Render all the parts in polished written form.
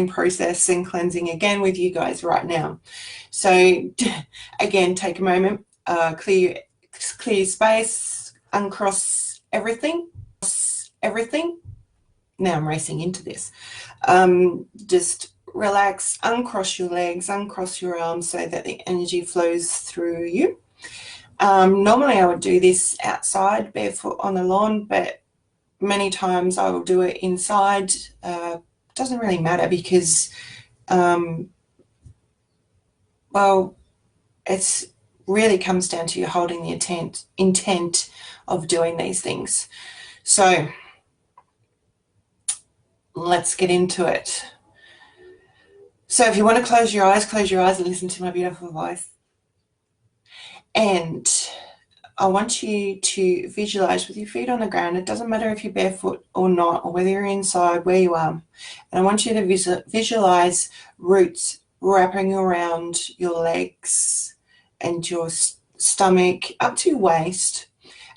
process and cleansing again with you guys right now. So again, take a moment, clear your space, uncross everything. Now I'm racing into this. Just relax, uncross your legs, uncross your arms so that the energy flows through you. Normally I would do this outside barefoot on the lawn, but many times I will do it inside. Doesn't really matter because, well, it's really comes down to you holding the intent of doing these things. So let's get into it. So if you want to close your eyes and listen to my beautiful voice. And I want you to visualize with your feet on the ground. It doesn't matter if you're barefoot or not, or whether you're inside, where you are. And I want you to visualize roots wrapping around your legs and your stomach up to your waist.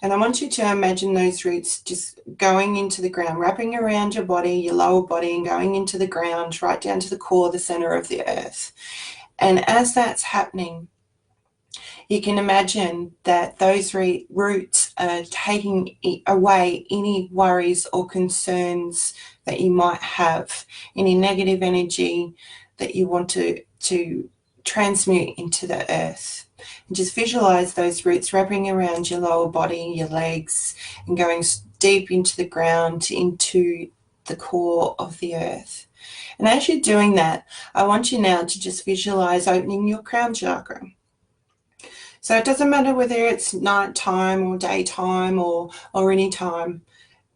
And I want you to imagine those roots just going into the ground, wrapping around your body, your lower body, and going into the ground, right down to the core, the center of the earth. And as that's happening, you can imagine that those roots are taking away any worries or concerns that you might have, any negative energy that you want to transmute into the earth. And just visualize those roots wrapping around your lower body, your legs, and going deep into the ground, into the core of the earth. And as you're doing that, I want you now to just visualize opening your crown chakra. So it doesn't matter whether it's nighttime or daytime or any time.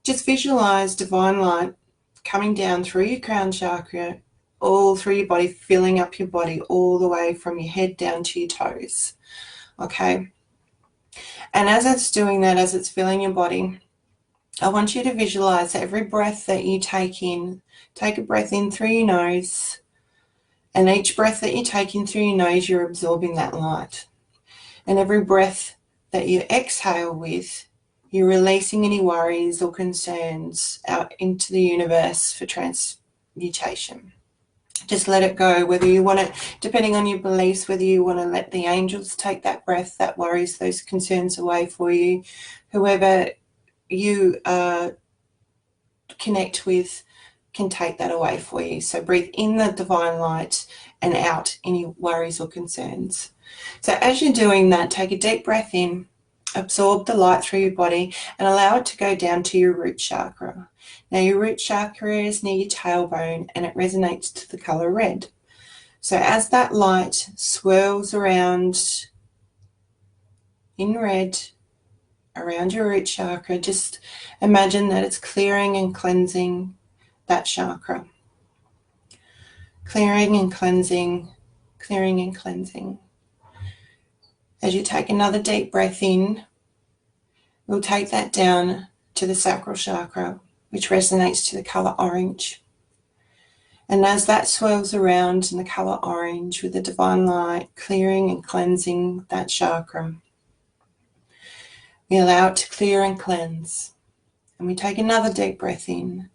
Just visualize divine light coming down through your crown chakra, all through your body, filling up your body all the way from your head down to your toes. Okay? And as it's doing that, as it's filling your body, I want you to visualize every breath that you take in. Take a breath in through your nose. And each breath that you take in through your nose, you're absorbing that light. And every breath that you exhale with, you're releasing any worries or concerns out into the universe for transmutation. Just let it go, whether you want to, depending on your beliefs, whether you want to let the angels take that breath, that worries, those concerns away for you. Whoever you connect with can take that away for you. So breathe in the divine light and out any worries or concerns. So as you're doing that, take a deep breath in, absorb the light through your body, and allow it to go down to your root chakra. Now your root chakra is near your tailbone and it resonates to the color red. So as that light swirls around in red around your root chakra, just imagine that it's clearing and cleansing that chakra. Clearing and cleansing, clearing and cleansing. As you take another deep breath in, we'll take that down to the sacral chakra, which resonates to the color orange. And as that swirls around in the color orange with the divine light, clearing and cleansing that chakra, we allow it to clear and cleanse. And we take another deep breath in,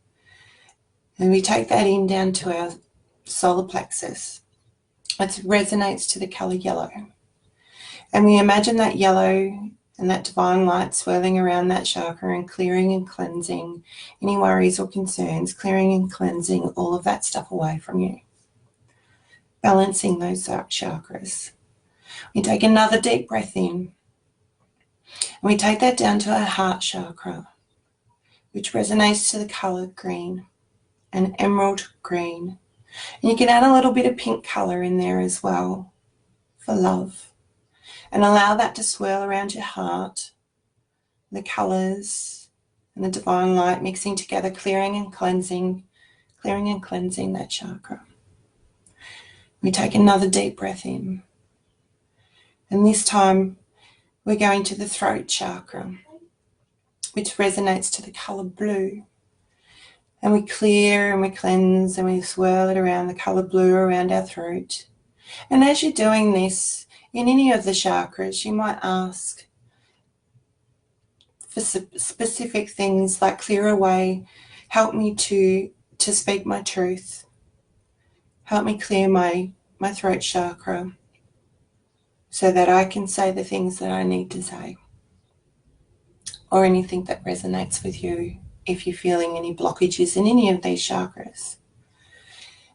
and we take that in down to our solar plexus. It resonates to the color yellow. And we imagine that yellow and that divine light swirling around that chakra and clearing and cleansing any worries or concerns, clearing and cleansing all of that stuff away from you. Balancing those chakras. We take another deep breath in, and we take that down to our heart chakra, which resonates to the color green, an emerald green. And you can add a little bit of pink color in there as well for love. And allow that to swirl around your heart, the colors and the divine light mixing together, clearing and cleansing that chakra. We take another deep breath in. And this time we're going to the throat chakra, which resonates to the color blue. And we clear and we cleanse and we swirl it around the color blue around our throat. And as you're doing this, in any of the chakras, you might ask for specific things like clear away, help me to speak my truth, Help me clear my throat chakra so that I can say the things that I need to say, or anything that resonates with you if you're feeling any blockages in any of these chakras.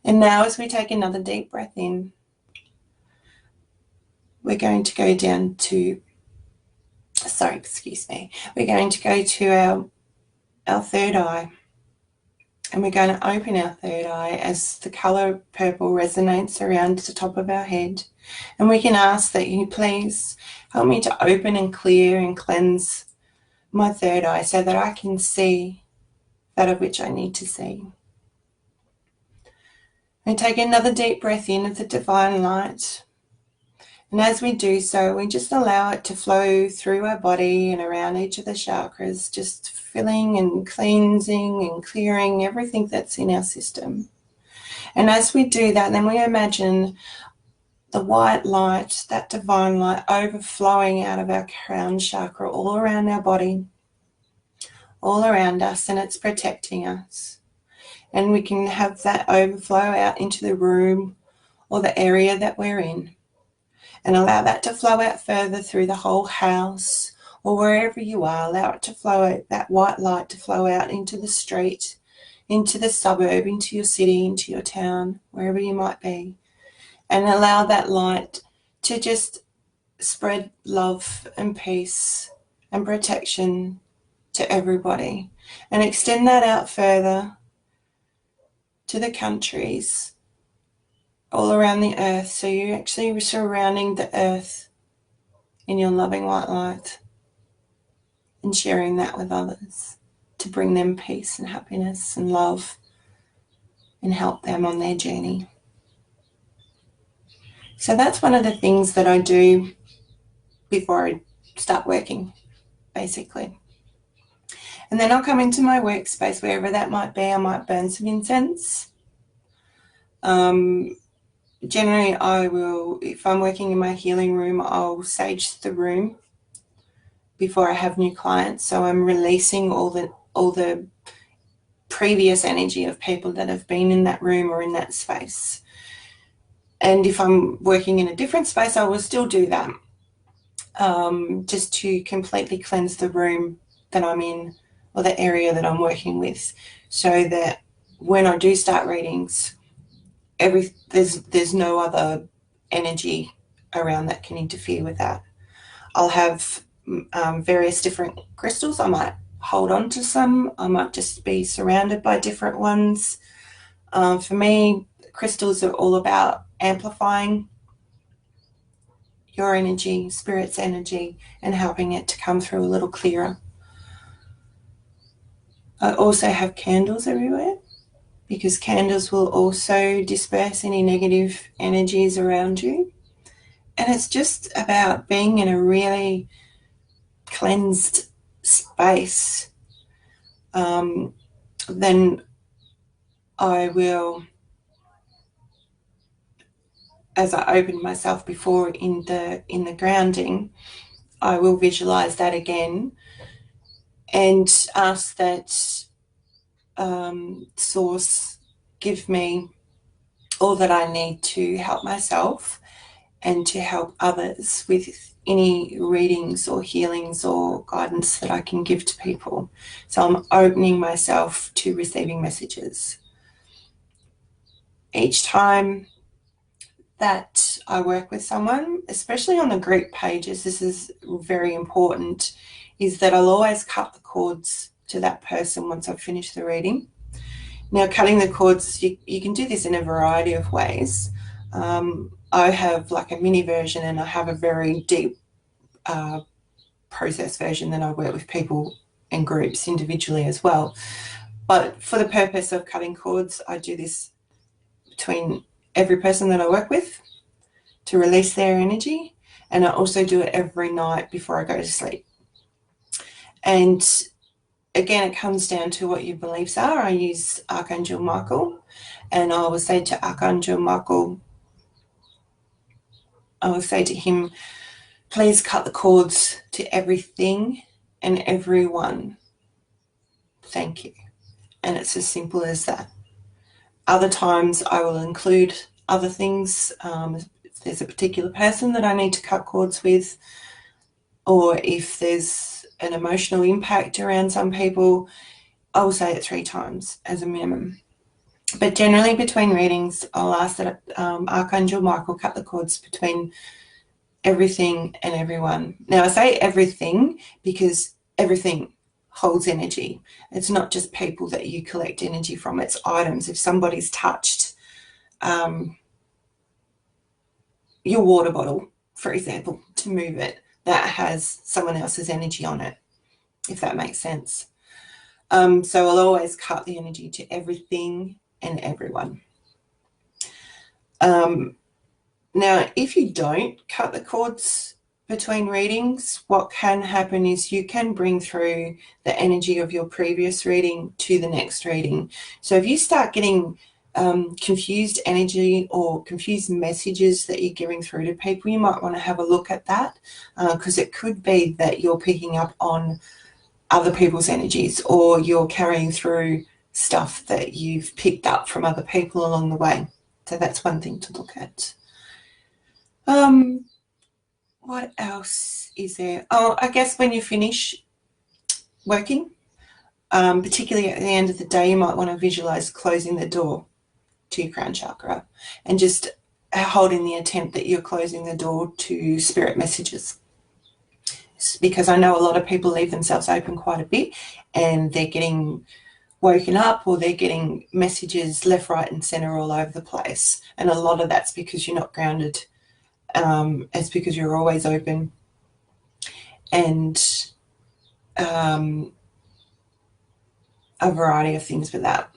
And now as we take another deep breath in, we're going to go down to, we're going to go to our third eye. And we're going to open our third eye as the colour purple resonates around the top of our head. And we can ask that you please help me to open and clear and cleanse my third eye so that I can see that of which I need to see. And take another deep breath in of the divine light. And as we do so, we just allow it to flow through our body and around each of the chakras, just filling and cleansing and clearing everything that's in our system. And as we do that, then we imagine the white light, that divine light, overflowing out of our crown chakra all around our body, all around us, and it's protecting us. And we can have that overflow out into the room or the area that we're in. And allow that to flow out further through the whole house or wherever you are. Allow it to flow out, that white light to flow out into the street, into the suburb, into your city, into your town, wherever you might be. And allow that light to just spread love and peace and protection to everybody. And extend that out further to the countries all around the earth. So you're actually surrounding the earth in your loving white light and sharing that with others to bring them peace and happiness and love and help them on their journey. So that's one of the things that I do before I start working, basically. And then I'll come into my workspace, wherever that might be. I might burn some incense. Generally, I will, if I'm working in my healing room, I'll sage the room before I have new clients. So I'm releasing all the previous energy of people that have been in that room or in that space. And if I'm working in a different space, I will still do that, just to completely cleanse the room that I'm in or the area that I'm working with, so that when I do start readings, there's no other energy around that can interfere with that. I'll have various different crystals. I might hold on to some. I might just be surrounded by different ones. For me, crystals are all about amplifying your energy, spirit's energy, and helping it to come through a little clearer. I also have candles everywhere, because candles will also disperse any negative energies around you. And it's just about being in a really cleansed space. Then I will, as I opened myself before in the grounding, I will visualize that again and ask that source give me all that I need to help myself and to help others with any readings or healings or guidance that I can give to people. So I'm opening myself to receiving messages. Each time that I work with someone, especially on the group pages, this is very important, is that I'll always cut the cords to that person once I've finished the reading. Now, cutting the cords, you can do this in a variety of ways. I have like a mini version, and I have a very deep process version that I work with people in groups individually as well. But for the purpose of cutting cords, I do this between every person that I work with to release their energy, and I also do it every night before I go to sleep. And again, it comes down to what your beliefs are. I use Archangel Michael, and I will say to Archangel Michael, I will say to him, please cut the cords to everything and everyone. Thank you. And it's as simple as that. Other times I will include other things. If there's a particular person that I need to cut cords with, or if there's an emotional impact around some people, I will say it 3 times as a minimum. But generally between readings, I'll ask that Archangel Michael cut the cords between everything and everyone. Now I say everything because everything holds energy. It's not just people that you collect energy from, it's items. If somebody's touched your water bottle, for example, to move it, that has someone else's energy on it, if that makes sense. So I'll always cut the energy to everything and everyone. Now, if you don't cut the cords between readings, what can happen is you can bring through the energy of your previous reading to the next reading. So if you start getting confused energy or confused messages that you're giving through to people, you might want to have a look at that, because it could be that you're picking up on other people's energies, or you're carrying through stuff that you've picked up from other people along the way. So that's one thing to look at. What else is there? Oh, I guess when you finish working, particularly at the end of the day, you might want to visualize closing the door to your crown chakra and just holding the intent that you're closing the door to spirit messages. Because I know a lot of people leave themselves open quite a bit and they're getting woken up, or they're getting messages left, right and center all over the place. And a lot of that's because you're not grounded. It's because you're always open, and a variety of things with that.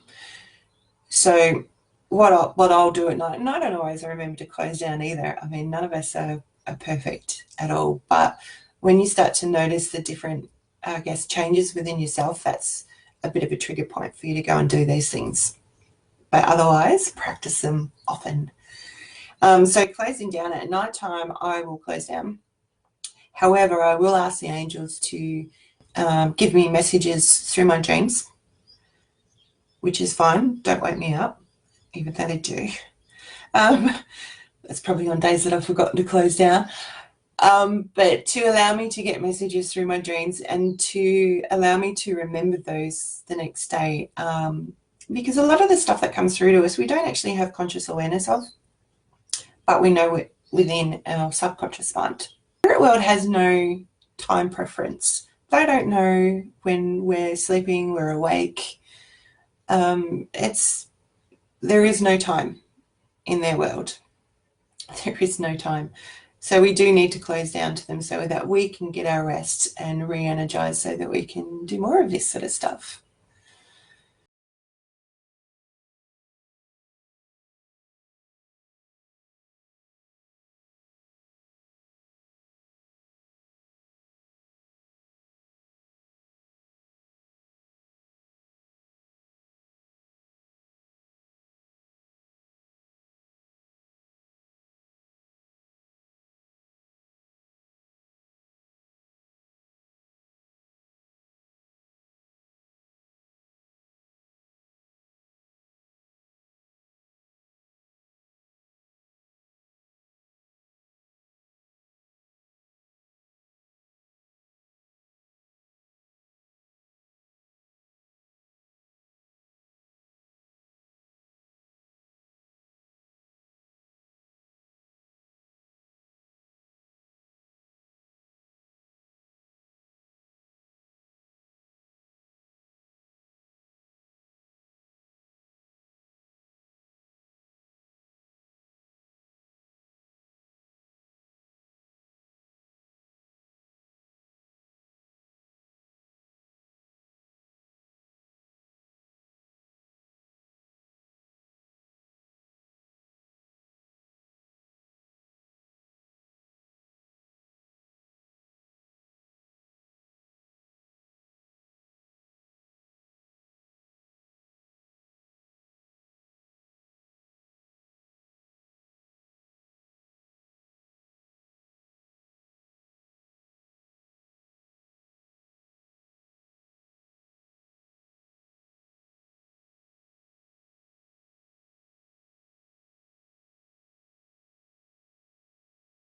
So what I'll do at night, and I don't always remember to close down either. I mean, none of us are perfect at all, but when you start to notice the different, I guess, changes within yourself, that's a bit of a trigger point for you to go and do these things. But otherwise, practice them often. So closing down at night time, I will close down. However, I will ask the angels to give me messages through my dreams, which is fine. Don't wake me up, even though they do. That's probably on days that I've forgotten to close down. But to allow me to get messages through my dreams and to allow me to remember those the next day. Because a lot of the stuff that comes through to us, we don't actually have conscious awareness of, but we know it within our subconscious mind. The spirit world has no time preference. They don't know when we're sleeping, we're awake. There is no time in their world. There is no time. So we do need to close down to them so that we can get our rest and re-energize so that we can do more of this sort of stuff.